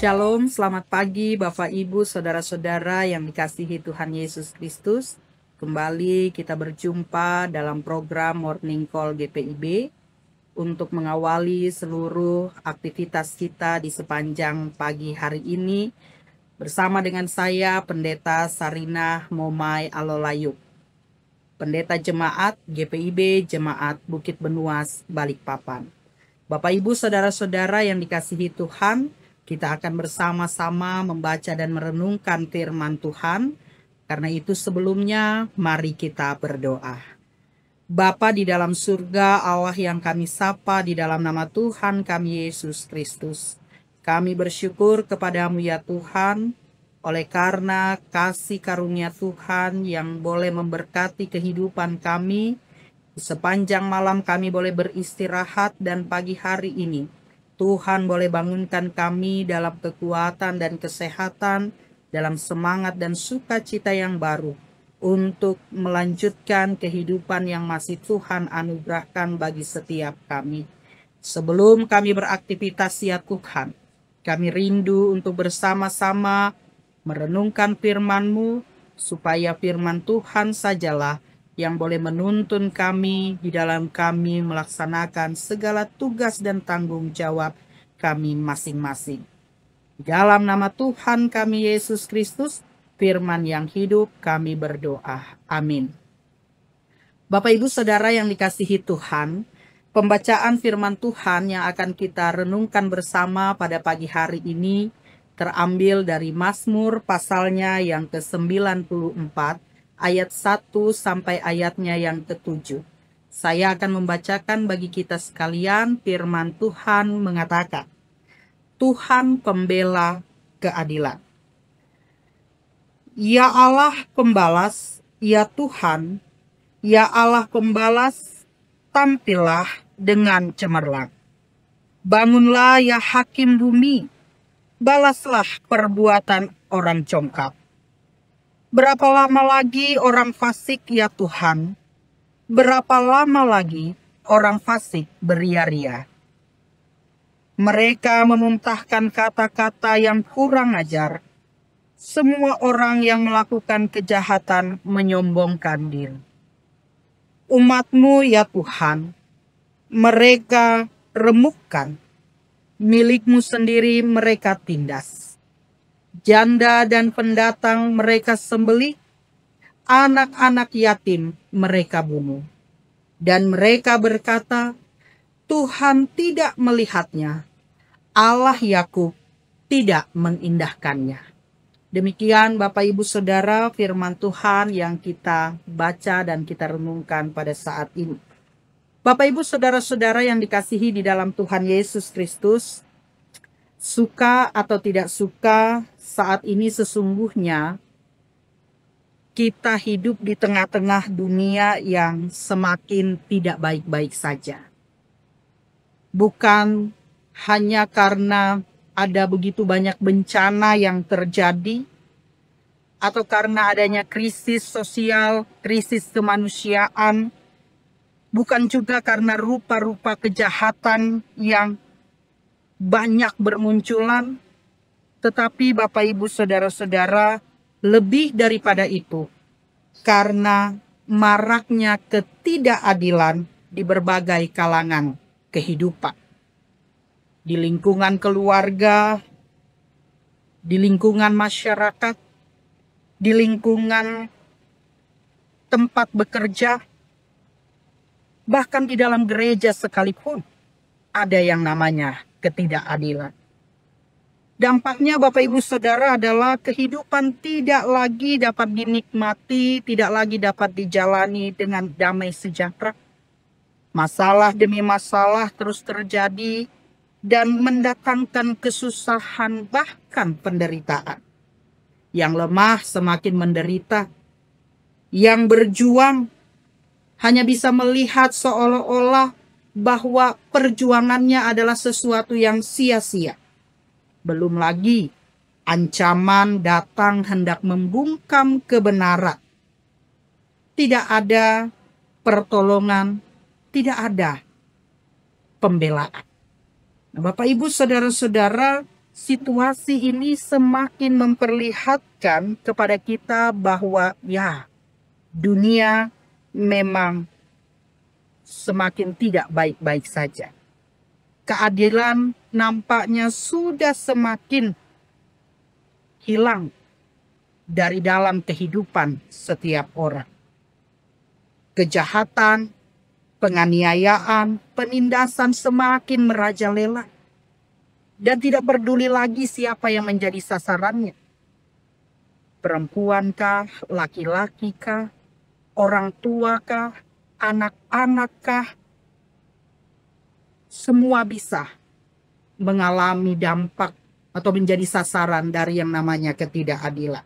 Shalom, selamat pagi Bapak Ibu, Saudara-saudara yang dikasihi Tuhan Yesus Kristus. Kembali kita berjumpa dalam program Morning Call GPIB untuk mengawali seluruh aktivitas kita di sepanjang pagi hari ini bersama dengan saya Pendeta Sarinah Momai Alolayuk, Pendeta Jemaat GPIB Jemaat Bukit Benuas Balikpapan. Bapak Ibu Saudara-saudara yang dikasihi Tuhan, kita akan bersama-sama membaca dan merenungkan firman Tuhan. Karena itu sebelumnya mari kita berdoa. Bapa di dalam surga, Allah yang kami sapa di dalam nama Tuhan kami Yesus Kristus. Kami bersyukur kepadamu ya Tuhan, oleh karena kasih karunia Tuhan yang boleh memberkati kehidupan kami. Sepanjang malam kami boleh beristirahat dan pagi hari ini Tuhan boleh bangunkan kami dalam kekuatan dan kesehatan, dalam semangat dan sukacita yang baru untuk melanjutkan kehidupan yang masih Tuhan anugerahkan bagi setiap kami. Sebelum kami beraktivitas ya Tuhan, kami rindu untuk bersama-sama merenungkan firman-Mu, supaya firman Tuhan sajalah yang boleh menuntun kami di dalam kami melaksanakan segala tugas dan tanggung jawab kami masing-masing. Dalam nama Tuhan kami Yesus Kristus, firman yang hidup kami berdoa. Amin. Bapak Ibu Saudara yang dikasihi Tuhan, pembacaan firman Tuhan yang akan kita renungkan bersama pada pagi hari ini terambil dari Mazmur pasalnya yang ke-94, ayat 1 sampai ayatnya yang ke-7. Saya akan membacakan bagi kita sekalian. Firman Tuhan mengatakan, Tuhan pembela keadilan. Ya Allah pembalas, ya Tuhan, ya Allah pembalas, tampillah dengan cemerlang. Bangunlah ya hakim bumi, balaslah perbuatan orang congkak. Berapa lama lagi orang fasik ya Tuhan? Berapa lama lagi orang fasik beria-ria? Mereka memuntahkan kata-kata yang kurang ajar. Semua orang yang melakukan kejahatan menyombongkan diri. Umat-Mu ya Tuhan, mereka remukkan. Milik-Mu sendiri mereka tindas. Janda dan pendatang mereka sembelih, anak-anak yatim mereka bunuh. Dan mereka berkata, Tuhan tidak melihatnya, Allah Yakub tidak mengindahkannya. Demikian Bapak Ibu Saudara firman Tuhan yang kita baca dan kita renungkan pada saat ini. Bapak Ibu Saudara-saudara yang dikasihi di dalam Tuhan Yesus Kristus, suka atau tidak suka, saat ini sesungguhnya kita hidup di tengah-tengah dunia yang semakin tidak baik-baik saja. Bukan hanya karena ada begitu banyak bencana yang terjadi, atau karena adanya krisis sosial, krisis kemanusiaan, bukan juga karena rupa-rupa kejahatan yang banyak bermunculan, tetapi Bapak Ibu Saudara-saudara, lebih daripada itu, karena maraknya ketidakadilan di berbagai kalangan kehidupan. Di lingkungan keluarga, di lingkungan masyarakat, di lingkungan tempat bekerja, bahkan di dalam gereja sekalipun, ada yang namanya ketidakadilan. Dampaknya Bapak Ibu Saudara adalah kehidupan tidak lagi dapat dinikmati, tidak lagi dapat dijalani dengan damai sejahtera. Masalah demi masalah terus terjadi dan mendatangkan kesusahan bahkan penderitaan. Yang lemah semakin menderita, yang berjuang hanya bisa melihat seolah-olah bahwa perjuangannya adalah sesuatu yang sia-sia. Belum lagi ancaman datang hendak membungkam kebenaran. Tidak ada pertolongan, tidak ada pembelaan. Nah, Bapak Ibu Saudara-saudara, situasi ini semakin memperlihatkan kepada kita bahwa ya, dunia memang semakin tidak baik-baik saja. Keadilan nampaknya sudah semakin hilang dari dalam kehidupan setiap orang. Kejahatan, penganiayaan, penindasan semakin merajalela. Dan tidak peduli lagi siapa yang menjadi sasarannya. Perempuankah, laki-lakikah, orang tuakah, anak-anakkah, semua bisa mengalami dampak atau menjadi sasaran dari yang namanya ketidakadilan.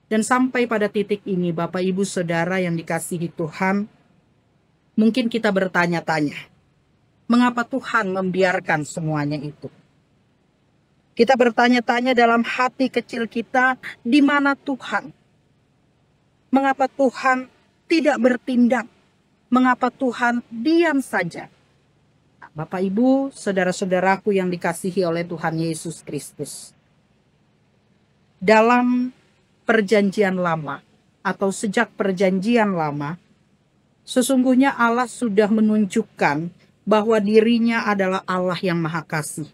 Dan sampai pada titik ini, Bapak Ibu Saudara yang dikasihi Tuhan, mungkin kita bertanya-tanya, mengapa Tuhan membiarkan semuanya itu? Kita bertanya-tanya dalam hati kecil kita, di mana Tuhan? Mengapa Tuhan tidak bertindak? Mengapa Tuhan diam saja? Bapak Ibu, saudara-saudaraku yang dikasihi oleh Tuhan Yesus Kristus. Dalam perjanjian lama atau sejak perjanjian lama, sesungguhnya Allah sudah menunjukkan bahwa dirinya adalah Allah yang Maha Kasih.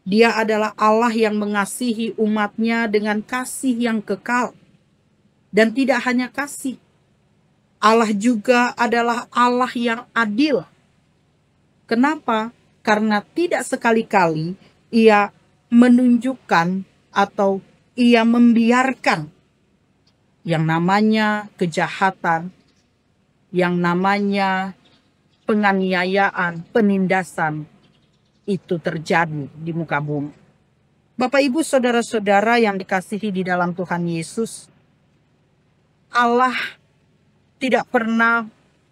Dia adalah Allah yang mengasihi umatnya dengan kasih yang kekal. Dan tidak hanya kasih, Allah juga adalah Allah yang adil. Kenapa? Karena tidak sekali-kali Ia menunjukkan atau Ia membiarkan yang namanya kejahatan, yang namanya penganiayaan, penindasan itu terjadi di muka bumi. Bapak Ibu saudara-saudara yang dikasihi di dalam Tuhan Yesus, Allah tidak pernah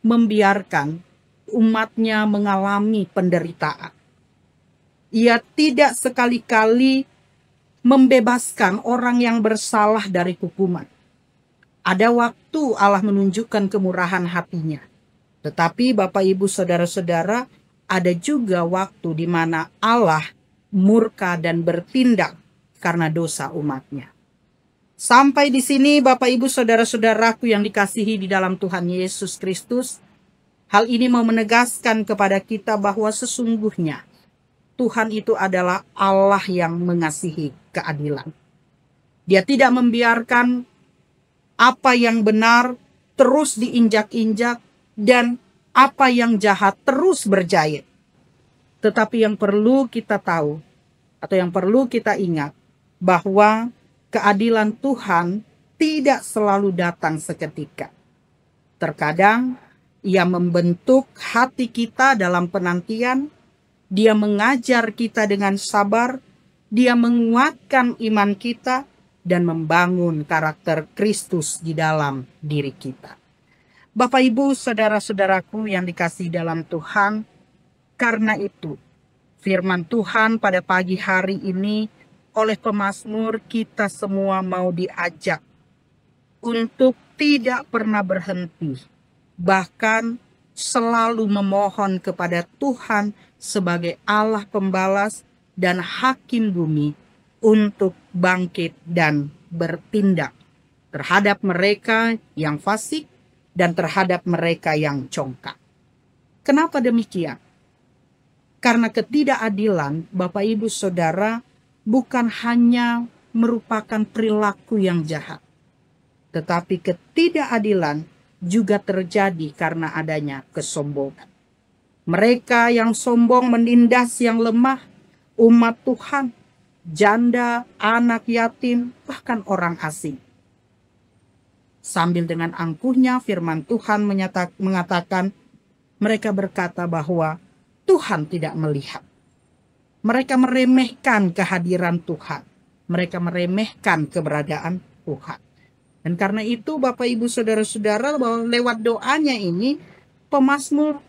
membiarkan umatnya mengalami penderitaan. Ia tidak sekali-kali membebaskan orang yang bersalah dari hukuman. Ada waktu Allah menunjukkan kemurahan hatinya. Tetapi Bapak Ibu saudara-saudara, ada juga waktu di mana Allah murka dan bertindak karena dosa umatnya. Sampai di sini Bapak Ibu saudara-saudaraku yang dikasihi di dalam Tuhan Yesus Kristus, hal ini mau menegaskan kepada kita bahwa sesungguhnya Tuhan itu adalah Allah yang mengasihi keadilan. Dia tidak membiarkan apa yang benar terus diinjak-injak dan apa yang jahat terus berjaya. Tetapi yang perlu kita tahu atau yang perlu kita ingat bahwa keadilan Tuhan tidak selalu datang seketika. Terkadang Ia membentuk hati kita dalam penantian, Dia mengajar kita dengan sabar, Dia menguatkan iman kita dan membangun karakter Kristus di dalam diri kita. Bapak Ibu saudara-saudaraku yang dikasihi dalam Tuhan, karena itu firman Tuhan pada pagi hari ini oleh pemazmur kita semua mau diajak untuk tidak pernah berhenti, bahkan selalu memohon kepada Tuhan sebagai Allah pembalas dan hakim bumi untuk bangkit dan bertindak terhadap mereka yang fasik dan terhadap mereka yang congkak. Kenapa demikian? Karena ketidakadilan, Bapak Ibu Saudara, bukan hanya merupakan perilaku yang jahat, tetapi ketidakadilan juga terjadi karena adanya kesombongan. Mereka yang sombong menindas yang lemah, umat Tuhan, janda, anak yatim, bahkan orang asing. Sambil dengan angkuhnya firman Tuhan mengatakan, mereka berkata bahwa Tuhan tidak melihat. Mereka meremehkan kehadiran Tuhan. Mereka meremehkan keberadaan Tuhan. Dan karena itu Bapak Ibu Saudara-saudara, bahwa lewat doanya ini pemazmur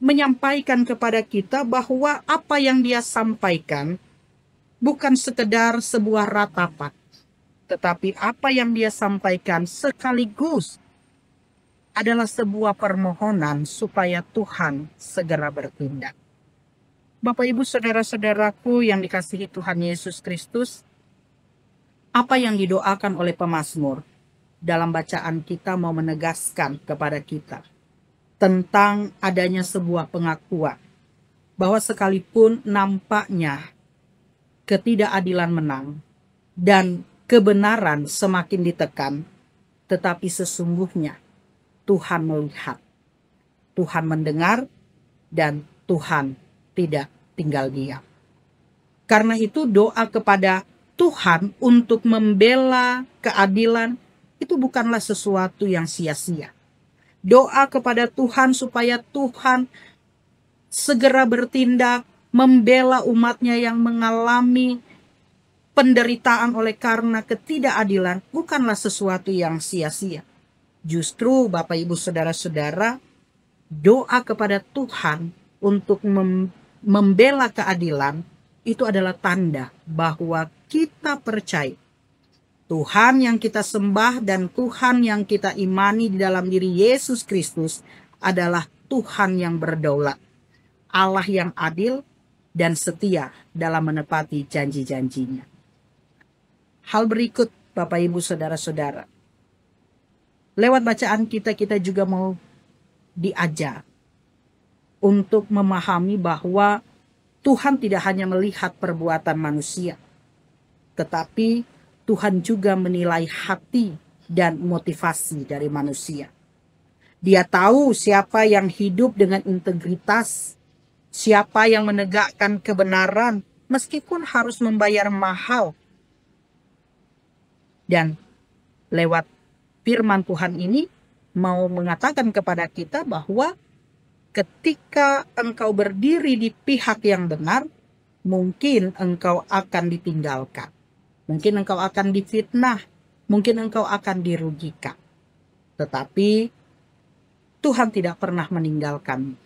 menyampaikan kepada kita bahwa apa yang dia sampaikan bukan sekedar sebuah ratapan, tetapi apa yang dia sampaikan sekaligus adalah sebuah permohonan supaya Tuhan segera bertindak. Bapak Ibu saudara-saudaraku yang dikasihi Tuhan Yesus Kristus, apa yang didoakan oleh pemazmur dalam bacaan kita mau menegaskan kepada kita tentang adanya sebuah pengakuan bahwa sekalipun nampaknya ketidakadilan menang dan kebenaran semakin ditekan, tetapi sesungguhnya Tuhan melihat, Tuhan mendengar, dan Tuhan tidak tinggal diam. Karena itu doa kepada Tuhan untuk membela keadilan itu bukanlah sesuatu yang sia-sia. Doa kepada Tuhan supaya Tuhan segera bertindak membela umatnya yang mengalami penderitaan oleh karena ketidakadilan bukanlah sesuatu yang sia-sia. Justru Bapak Ibu saudara-saudara, doa kepada Tuhan untuk membela keadilan itu adalah tanda bahwa kita percaya Tuhan yang kita sembah dan Tuhan yang kita imani di dalam diri Yesus Kristus adalah Tuhan yang berdaulat, Allah yang adil dan setia dalam menepati janji-janjinya. Hal berikut Bapak Ibu saudara-saudara, lewat bacaan kita juga mau diajar untuk memahami bahwa Tuhan tidak hanya melihat perbuatan manusia, tetapi Tuhan juga menilai hati dan motivasi dari manusia. Dia tahu siapa yang hidup dengan integritas, siapa yang menegakkan kebenaran meskipun harus membayar mahal. Dan lewat firman Tuhan ini mau mengatakan kepada kita bahwa ketika engkau berdiri di pihak yang benar, mungkin engkau akan ditinggalkan. Mungkin engkau akan difitnah, mungkin engkau akan dirugikan. Tetapi Tuhan tidak pernah meninggalkanmu.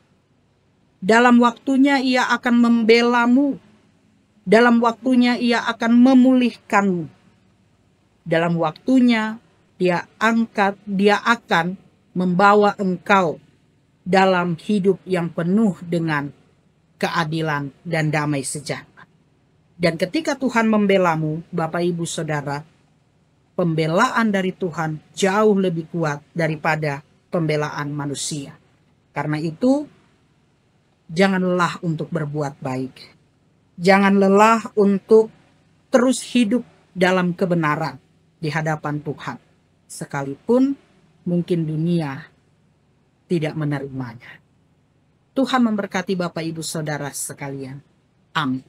Dalam waktunya Ia akan membelamu. Dalam waktunya Ia akan memulihkanmu. Dalam waktunya Dia akan membawa engkau dalam hidup yang penuh dengan keadilan dan damai sejahtera. Dan ketika Tuhan membelamu, Bapak Ibu Saudara, pembelaan dari Tuhan jauh lebih kuat daripada pembelaan manusia. Karena itu, jangan lelah untuk berbuat baik. Jangan lelah untuk terus hidup dalam kebenaran di hadapan Tuhan. Sekalipun mungkin dunia tidak menerimanya. Tuhan memberkati Bapak Ibu Saudara sekalian. Amin.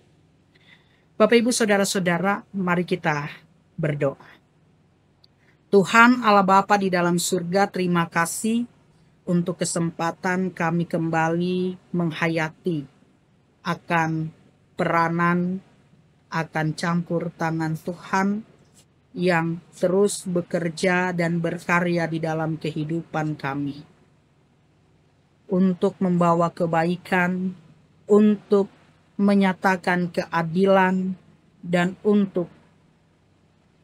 Bapak Ibu Saudara-saudara, mari kita berdoa. Tuhan Allah Bapa di dalam surga, terima kasih untuk kesempatan kami kembali menghayati akan peranan, akan campur tangan Tuhan yang terus bekerja dan berkarya di dalam kehidupan kami. Untuk membawa kebaikan, untuk menyatakan keadilan, dan untuk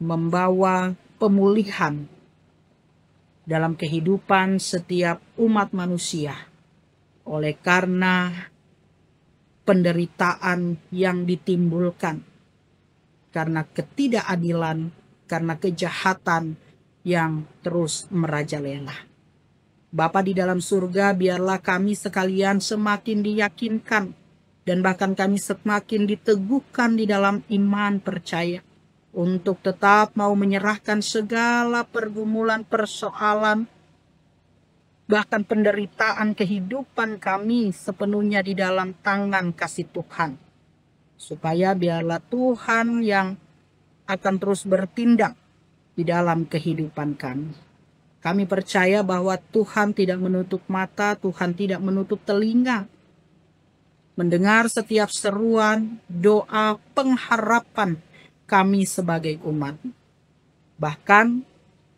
membawa pemulihan dalam kehidupan setiap umat manusia. Oleh karena penderitaan yang ditimbulkan, karena ketidakadilan, karena kejahatan yang terus merajalela. Bapa di dalam surga, biarlah kami sekalian semakin diyakinkan dan bahkan kami semakin diteguhkan di dalam iman percaya untuk tetap mau menyerahkan segala pergumulan, persoalan, bahkan penderitaan kehidupan kami sepenuhnya di dalam tangan kasih Tuhan. Supaya biarlah Tuhan yang akan terus bertindak di dalam kehidupan kami. Kami percaya bahwa Tuhan tidak menutup mata, Tuhan tidak menutup telinga. Mendengar setiap seruan, doa, pengharapan kami sebagai umat. Bahkan,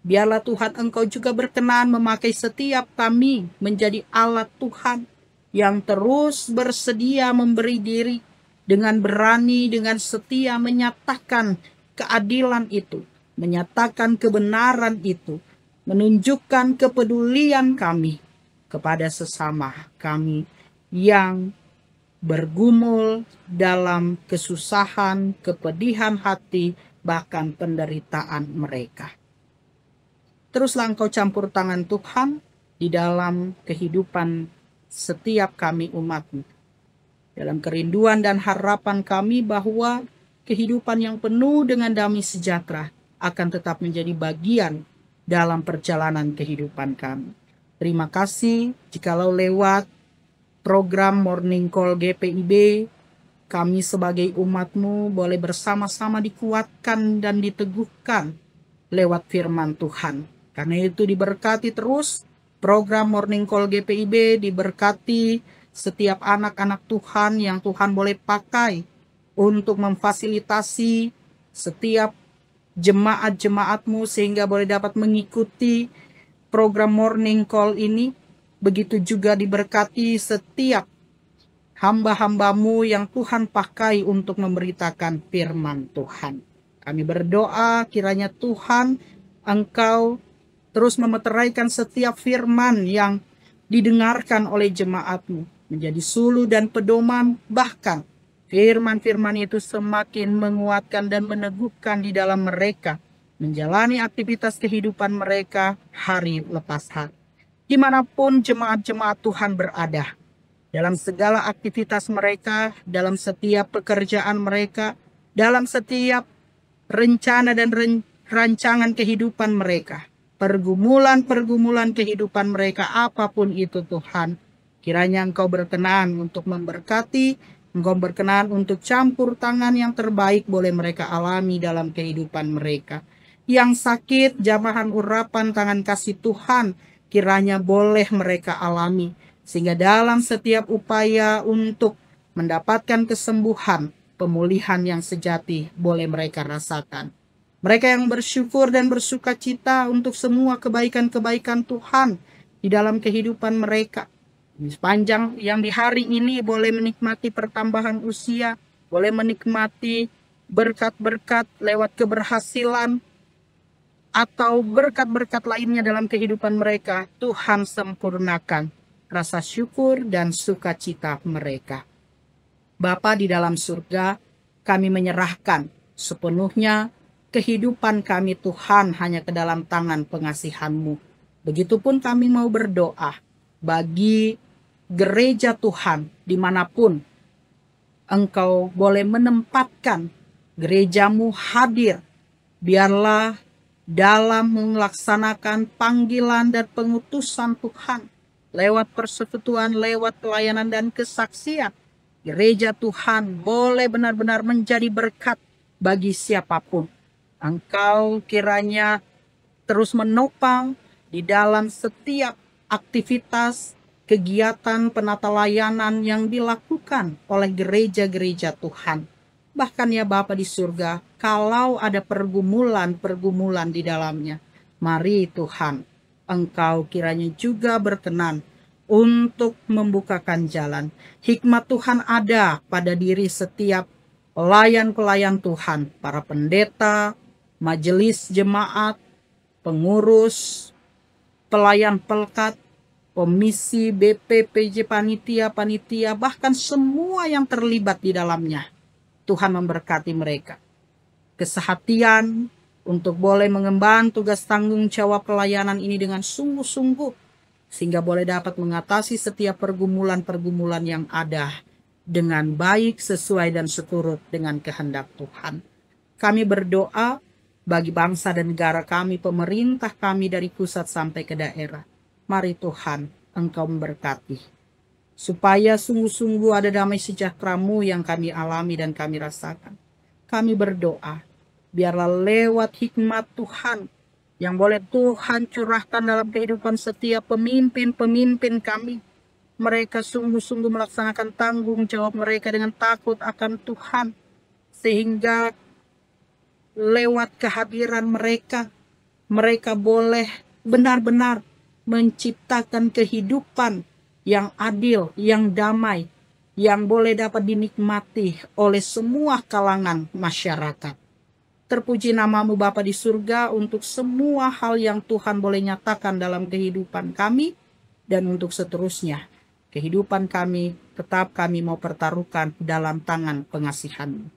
biarlah Tuhan Engkau juga berkenan memakai setiap kami menjadi alat Tuhan yang terus bersedia memberi diri dengan berani, dengan setia menyatakan keadilan itu, menyatakan kebenaran itu, menunjukkan kepedulian kami kepada sesama kami yang bergumul dalam kesusahan, kepedihan hati, bahkan penderitaan mereka. Teruslah Engkau campur tangan Tuhan di dalam kehidupan setiap kami umat-Mu. Dalam kerinduan dan harapan kami bahwa kehidupan yang penuh dengan damai sejahtera akan tetap menjadi bagian dalam perjalanan kehidupan kami. Terima kasih jikalau lewat program Morning Call GPIB, kami sebagai umat-Mu boleh bersama-sama dikuatkan dan diteguhkan lewat firman Tuhan. Karena itu diberkati terus program Morning Call GPIB, diberkati setiap anak-anak Tuhan yang Tuhan boleh pakai untuk memfasilitasi setiap jemaat-jemaat-Mu sehingga boleh dapat mengikuti program Morning Call ini. Begitu juga diberkati setiap hamba-hamba-Mu yang Tuhan pakai untuk memberitakan firman Tuhan. Kami berdoa kiranya Tuhan Engkau terus memeteraikan setiap firman yang didengarkan oleh jemaat-Mu menjadi suluh dan pedoman, bahkan firman-firman itu semakin menguatkan dan meneguhkan di dalam mereka menjalani aktivitas kehidupan mereka hari lepas hari. Dimanapun jemaat-jemaat Tuhan berada, dalam segala aktivitas mereka, dalam setiap pekerjaan mereka, dalam setiap rencana dan rancangan kehidupan mereka, pergumulan-pergumulan kehidupan mereka, apapun itu Tuhan, kiranya Engkau berkenan untuk memberkati, Engkau berkenan untuk campur tangan yang terbaik boleh mereka alami dalam kehidupan mereka. Yang sakit, jamahan urapan tangan kasih Tuhan, kiranya boleh mereka alami. Sehingga dalam setiap upaya untuk mendapatkan kesembuhan, pemulihan yang sejati boleh mereka rasakan. Mereka yang bersyukur dan bersuka cita untuk semua kebaikan-kebaikan Tuhan di dalam kehidupan mereka. Sepanjang yang di hari ini boleh menikmati pertambahan usia, boleh menikmati berkat-berkat lewat keberhasilan, atau berkat-berkat lainnya dalam kehidupan mereka. Tuhan sempurnakan rasa syukur dan sukacita mereka. Bapa di dalam surga, kami menyerahkan sepenuhnya kehidupan kami Tuhan hanya ke dalam tangan pengasihan-Mu. Begitupun kami mau berdoa bagi gereja Tuhan dimanapun Engkau boleh menempatkan gereja-Mu hadir. Biarlah dalam melaksanakan panggilan dan pengutusan Tuhan lewat persekutuan, lewat pelayanan dan kesaksian, gereja Tuhan boleh benar-benar menjadi berkat bagi siapapun. Engkau kiranya terus menopang di dalam setiap aktivitas, kegiatan penata layanan yang dilakukan oleh gereja-gereja Tuhan. Bahkan ya Bapa di surga, kalau ada pergumulan-pergumulan di dalamnya, mari Tuhan, Engkau kiranya juga berkenan untuk membukakan jalan. Hikmat Tuhan ada pada diri setiap pelayan-pelayan Tuhan, para pendeta, majelis jemaat, pengurus, pelayan pelkat, komisi, BP, PJ, panitia, bahkan semua yang terlibat di dalamnya. Tuhan memberkati mereka. Kesehatian untuk boleh mengemban tugas tanggung jawab pelayanan ini dengan sungguh-sungguh, sehingga boleh dapat mengatasi setiap pergumulan-pergumulan yang ada dengan baik, sesuai dan seturut dengan kehendak Tuhan. Kami berdoa bagi bangsa dan negara kami, pemerintah kami dari pusat sampai ke daerah. Mari Tuhan, Engkau memberkati, supaya sungguh-sungguh ada damai sejahtera-Mu yang kami alami dan kami rasakan. Kami berdoa, biarlah lewat hikmat Tuhan yang boleh Tuhan curahkan dalam kehidupan setiap pemimpin-pemimpin kami, mereka sungguh-sungguh melaksanakan tanggung jawab mereka dengan takut akan Tuhan, sehingga lewat kehadiran mereka, mereka boleh benar-benar menciptakan kehidupan yang adil, yang damai, yang boleh dapat dinikmati oleh semua kalangan masyarakat. Terpuji nama-Mu Bapa di surga untuk semua hal yang Tuhan boleh nyatakan dalam kehidupan kami dan untuk seterusnya. kehidupan kami, tetap kami mau pertaruhkan dalam tangan pengasihan-Mu.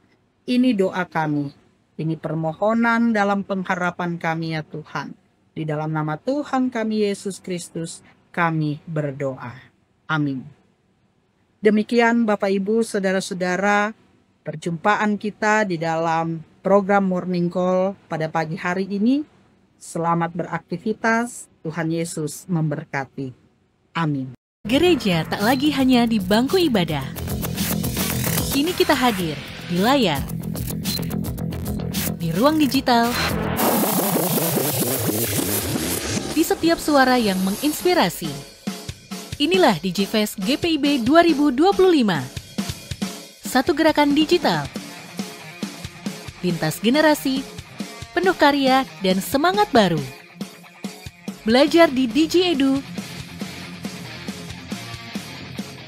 Ini doa kami, ini permohonan dalam pengharapan kami ya Tuhan. Di dalam nama Tuhan kami Yesus Kristus, kami berdoa. Amin. Demikian Bapak Ibu, Saudara-saudara, perjumpaan kita di dalam program Morning Call pada pagi hari ini. Selamat beraktivitas, Tuhan Yesus memberkati. Amin. Gereja tak lagi hanya di bangku ibadah. Kini kita hadir di layar, di ruang digital, di setiap suara yang menginspirasi. Inilah DigiFest GPIB 2025. Satu gerakan digital, lintas generasi, penuh karya dan semangat baru. Belajar di DigiEdu,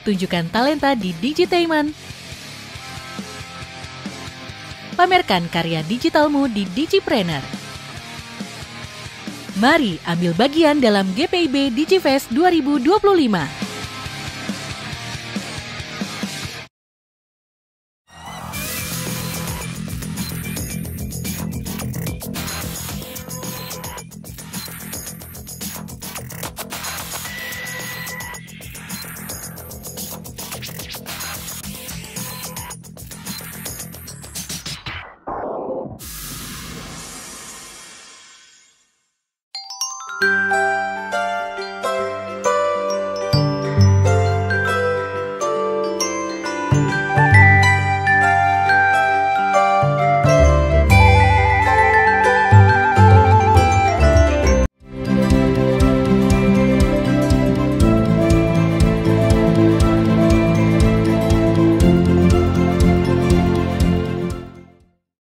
tunjukkan talenta di Digitainment, pamerkan karya digitalmu di Digipreneur. Mari ambil bagian dalam GPIB DigiFest 2025.